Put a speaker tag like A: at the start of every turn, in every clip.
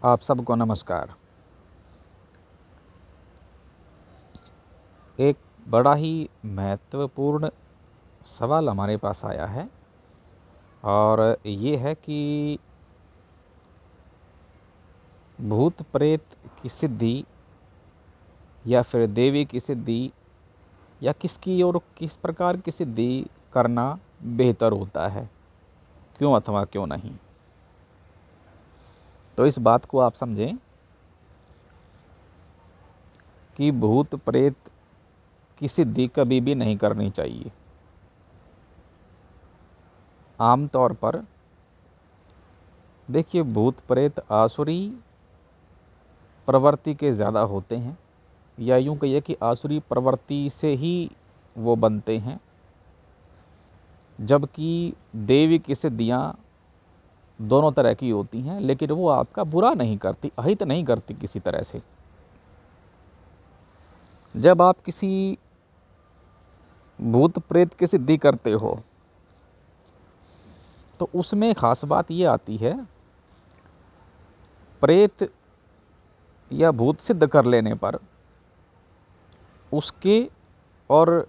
A: आप सबको नमस्कार। एक बड़ा ही महत्वपूर्ण सवाल हमारे पास आया है और ये है कि भूत प्रेत की सिद्धि या फिर देवी की सिद्धि या किसकी और किस प्रकार की सिद्धि करना बेहतर होता है, क्यों अथवा क्यों नहीं। तो इस बात को आप समझें कि भूत प्रेत की सिद्धि कभी भी नहीं करनी चाहिए। आमतौर पर देखिए, भूत प्रेत आसुरी प्रवृत्ति के ज़्यादा होते हैं, या यूँ कहिए कि आसुरी प्रवृत्ति से ही वो बनते हैं, जबकि देवी की सिद्धियाँ दोनों तरह की होती हैं, लेकिन वो आपका बुरा नहीं करती, अहित नहीं करती किसी तरह से। जब आप किसी भूत प्रेत की सिद्धि करते हो तो उसमें ख़ास बात ये आती है, प्रेत या भूत सिद्ध कर लेने पर उसके और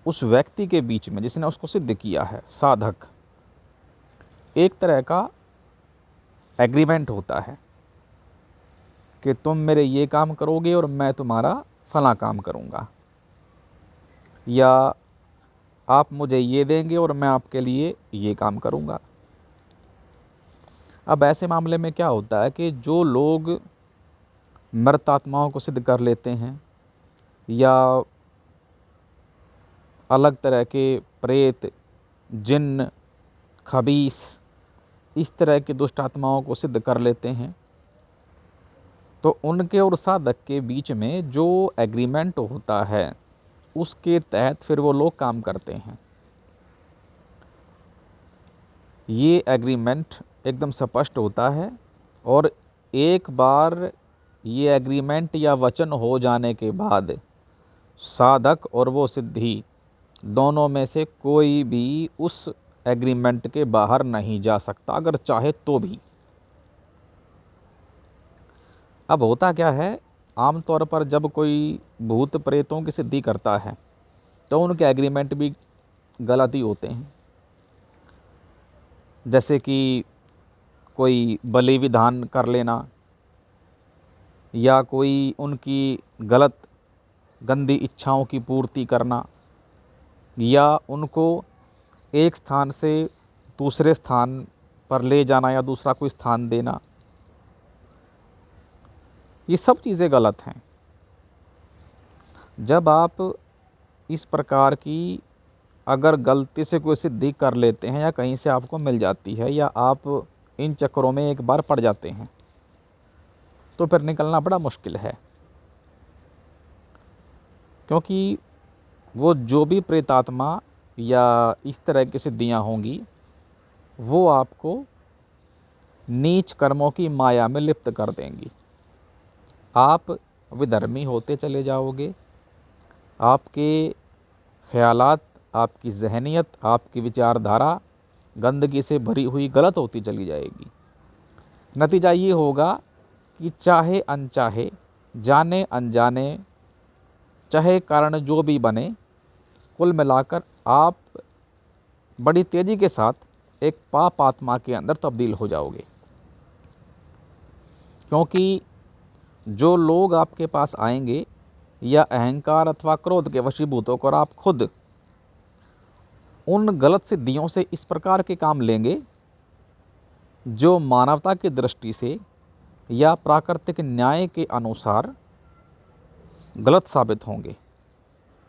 A: उस व्यक्ति के बीच में जिसने उसको सिद्ध किया है, साधक, एक तरह का एग्रीमेंट होता है कि तुम मेरे ये काम करोगे और मैं तुम्हारा फला काम करूँगा, या आप मुझे ये देंगे और मैं आपके लिए ये काम करूँगा। अब ऐसे मामले में क्या होता है कि जो लोग मृत आत्माओं को सिद्ध कर लेते हैं या अलग तरह के प्रेत, जिन्न, खबीस, इस तरह की दुष्ट आत्माओं को सिद्ध कर लेते हैं, तो उनके और साधक के बीच में जो एग्रीमेंट होता है उसके तहत फिर वो लोग काम करते हैं। ये एग्रीमेंट एकदम स्पष्ट होता है और एक बार ये एग्रीमेंट या वचन हो जाने के बाद साधक और वो सिद्धि दोनों में से कोई भी उस एग्रीमेंट के बाहर नहीं जा सकता, अगर चाहे तो भी। अब होता क्या है, आमतौर पर जब कोई भूत प्रेतों की सिद्धि करता है तो उनके एग्रीमेंट भी गलत ही होते हैं। जैसे कि कोई बलि विधान कर लेना, या कोई उनकी गलत गंदी इच्छाओं की पूर्ति करना, या उनको एक स्थान से दूसरे स्थान पर ले जाना या दूसरा कोई स्थान देना, ये सब चीज़ें गलत हैं। जब आप इस प्रकार की अगर गलती से कोई सिद्धि कर लेते हैं या कहीं से आपको मिल जाती है या आप इन चक्करों में एक बार पड़ जाते हैं तो फिर निकलना बड़ा मुश्किल है, क्योंकि वो जो भी प्रेतात्मा या इस तरह की सिद्धियां होंगी वो आपको नीच कर्मों की माया में लिप्त कर देंगी। आप विधर्मी होते चले जाओगे, आपके ख़यालात, आपकी ज़हनियत, आपकी विचारधारा गंदगी से भरी हुई गलत होती चली जाएगी। नतीजा ये होगा कि चाहे अनचाहे, जाने अनजाने, चाहे कारण जो भी बने, कुल मिलाकर आप बड़ी तेज़ी के साथ एक पाप आत्मा के अंदर तब्दील हो जाओगे। क्योंकि जो लोग आपके पास आएंगे या अहंकार अथवा क्रोध के वशीभूत होकर आप खुद उन गलत सिद्धियों से इस प्रकार के काम लेंगे जो मानवता की दृष्टि से या प्राकृतिक न्याय के अनुसार गलत साबित होंगे,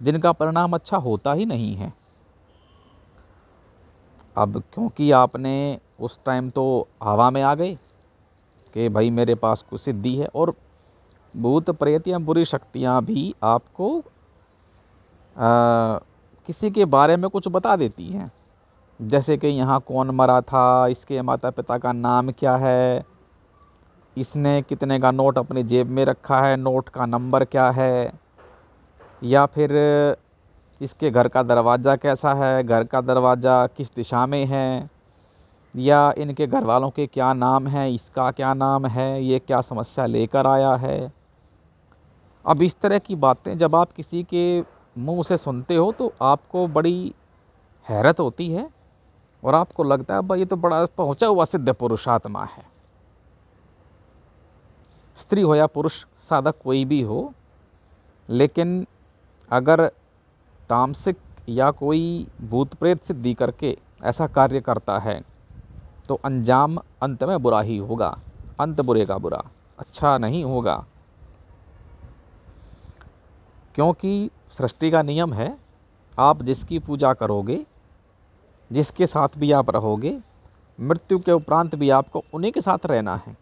A: जिनका परिणाम अच्छा होता ही नहीं है। अब क्योंकि आपने उस टाइम तो हवा में आ गए कि भाई मेरे पास कुछ सिद्धि है, और भूत प्रेत या बुरी शक्तियाँ भी आपको किसी के बारे में कुछ बता देती हैं, जैसे कि यहाँ कौन मरा था, इसके माता पिता का नाम क्या है, इसने कितने का नोट अपनी जेब में रखा है, नोट का नंबर क्या है, या फिर इसके घर का दरवाज़ा कैसा है, घर का दरवाज़ा किस दिशा में है, या इनके घर वालों के क्या नाम है, इसका क्या नाम है, ये क्या समस्या लेकर आया है। अब इस तरह की बातें जब आप किसी के मुंह से सुनते हो तो आपको बड़ी हैरत होती है और आपको लगता है भाई ये तो बड़ा पहुंचा हुआ सिद्ध पुरुषात्मा है। स्त्री हो या पुरुष, साधक कोई भी हो, लेकिन अगर तामसिक या कोई भूत प्रेत सिद्धि करके ऐसा कार्य करता है तो अंजाम अंत में बुरा ही होगा। अंत बुरे का बुरा, अच्छा नहीं होगा। क्योंकि सृष्टि का नियम है, आप जिसकी पूजा करोगे, जिसके साथ भी आप रहोगे, मृत्यु के उपरांत भी आपको उन्हीं के साथ रहना है।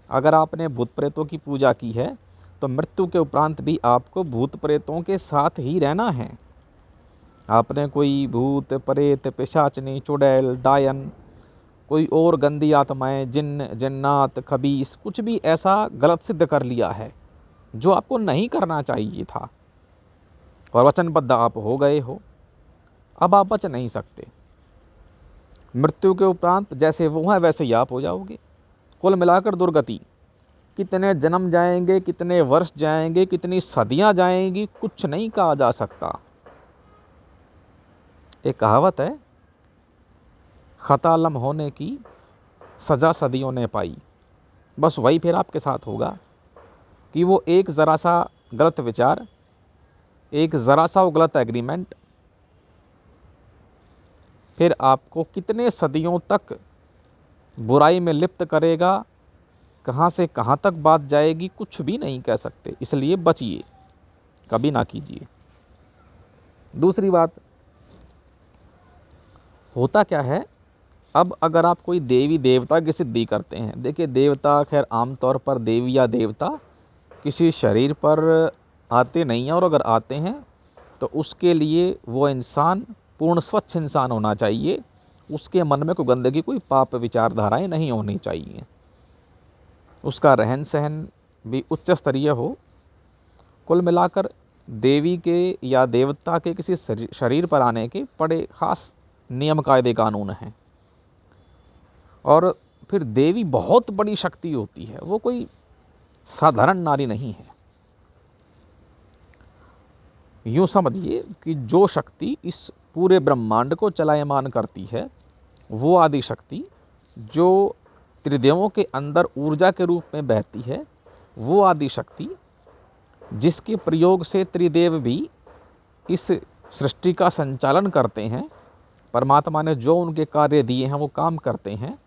A: अगर आपने भूत प्रेतों की पूजा की है तो मृत्यु के उपरांत भी आपको भूत प्रेतों के साथ ही रहना है। आपने कोई भूत प्रेत पिशाचनी चुड़ैल डायन, कोई और गंदी आत्माएं, जिन्न जन्नात खबीस, कुछ भी ऐसा गलत सिद्ध कर लिया है जो आपको नहीं करना चाहिए था और वचनबद्ध आप हो गए हो, अब आप बच नहीं सकते। मृत्यु के उपरांत जैसे वो हैं वैसे ही आप हो जाओगे। कुल मिलाकर दुर्गति, कितने जन्म जाएंगे, कितने वर्ष जाएंगे, कितनी सदियां जाएंगी, कुछ नहीं कहा जा सकता। एक कहावत है, खता लम होने की सजा सदियों ने पाई। बस वही फिर आपके साथ होगा कि वो एक ज़रा सा गलत विचार, एक ज़रा सा वो गलत एग्रीमेंट, फिर आपको कितने सदियों तक बुराई में लिप्त करेगा। कहाँ से कहाँ तक बात जाएगी कुछ भी नहीं कह सकते, इसलिए बचिए, कभी ना कीजिए। दूसरी बात, होता क्या है, अब अगर आप कोई देवी देवता की सिद्धि करते हैं, देखिए देवता खैर आमतौर पर, देवी या देवता किसी शरीर पर आते नहीं हैं, और अगर आते हैं तो उसके लिए वो इंसान पूर्ण स्वच्छ इंसान होना चाहिए। उसके मन में कोई गंदगी, कोई पाप विचारधाराएं नहीं होनी चाहिए। उसका रहन सहन भी उच्च स्तरीय हो। कुल मिलाकर देवी के या देवता के किसी शरीर पर आने के बड़े खास नियम कायदे कानून हैं। और फिर देवी बहुत बड़ी शक्ति होती है, वो कोई साधारण नारी नहीं है। यूँ समझिए कि जो शक्ति इस पूरे ब्रह्मांड को चलायमान करती है, वो आदि शक्ति जो त्रिदेवों के अंदर ऊर्जा के रूप में बहती है, वो आदि शक्ति जिसके प्रयोग से त्रिदेव भी इस सृष्टि का संचालन करते हैं, परमात्मा ने जो उनके कार्य दिए हैं वो काम करते हैं।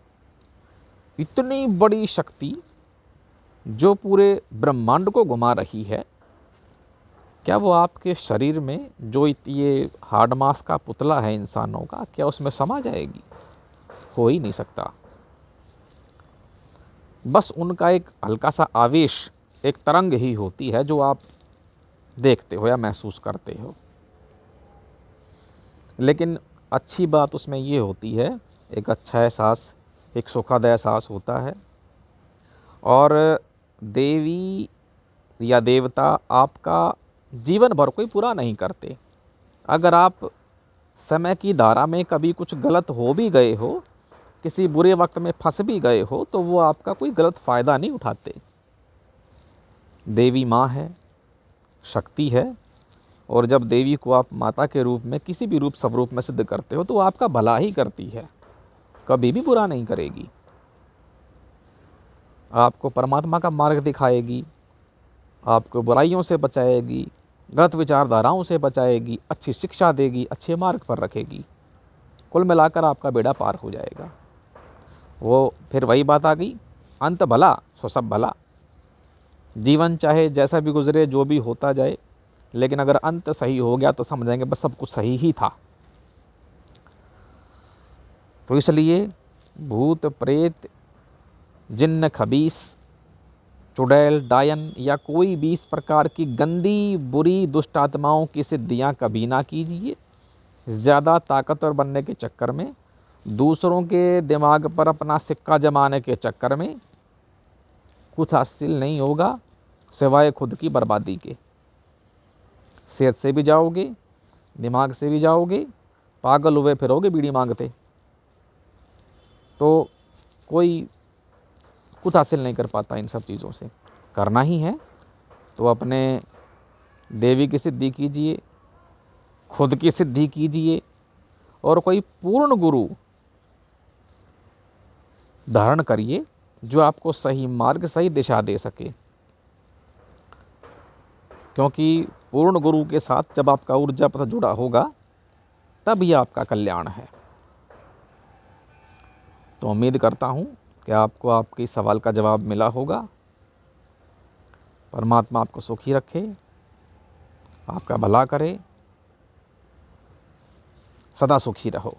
A: इतनी बड़ी शक्ति जो पूरे ब्रह्मांड को घुमा रही है, क्या वो आपके शरीर में जो ये हार्ड मास का पुतला है इंसानों का, क्या उसमें समा जाएगी? हो ही नहीं सकता। बस उनका एक हल्का सा आवेश, एक तरंग ही होती है जो आप देखते हो या महसूस करते हो। लेकिन अच्छी बात उसमें ये होती है, एक अच्छा एहसास, एक सुखद एहसास होता है। और देवी या देवता आपका जीवन भर कोई पूरा नहीं करते। अगर आप समय की धारा में कभी कुछ गलत हो भी गए हो, किसी बुरे वक्त में फंस भी गए हो, तो वो आपका कोई गलत फ़ायदा नहीं उठाते। देवी माँ है, शक्ति है, और जब देवी को आप माता के रूप में किसी भी रूप स्वरूप में सिद्ध करते हो तो आपका भला ही करती है, कभी भी बुरा नहीं करेगी। आपको परमात्मा का मार्ग दिखाएगी, आपको बुराइयों से बचाएगी, गलत विचारधाराओं से बचाएगी, अच्छी शिक्षा देगी, अच्छे मार्ग पर रखेगी। कुल मिलाकर आपका बेड़ा पार हो जाएगा। वो फिर वही बात आ गई, अंत भला सो सब भला। जीवन चाहे जैसा भी गुजरे, जो भी होता जाए, लेकिन अगर अंत सही हो गया तो समझेंगे बस सब कुछ सही ही था। तो इसलिए भूत प्रेत जिन्न खबीस चुड़ैल डायन या कोई भी इस प्रकार की गंदी बुरी दुष्ट आत्माओं की सिद्धियां कभी ना कीजिए। ज़्यादा ताकतवर बनने के चक्कर में, दूसरों के दिमाग पर अपना सिक्का जमाने के चक्कर में कुछ हासिल नहीं होगा सिवाय खुद की बर्बादी के। सेहत से भी जाओगे, दिमाग से भी जाओगे, पागल हुए फिरोगे बीड़ी मांगते। तो कोई कुछ हासिल नहीं कर पाता इन सब चीज़ों से। करना ही है तो अपने देवी की सिद्धि कीजिए, खुद की सिद्धि कीजिए, और कोई पूर्ण गुरु धारण करिए जो आपको सही मार्ग, सही दिशा दे सके। क्योंकि पूर्ण गुरु के साथ जब आपका ऊर्जा पथ जुड़ा होगा तब ये आपका कल्याण है। तो उम्मीद करता हूँ कि आपको आपके इस सवाल का जवाब मिला होगा। परमात्मा आपको सुखी रखे, आपका भला करे, सदा सुखी रहो।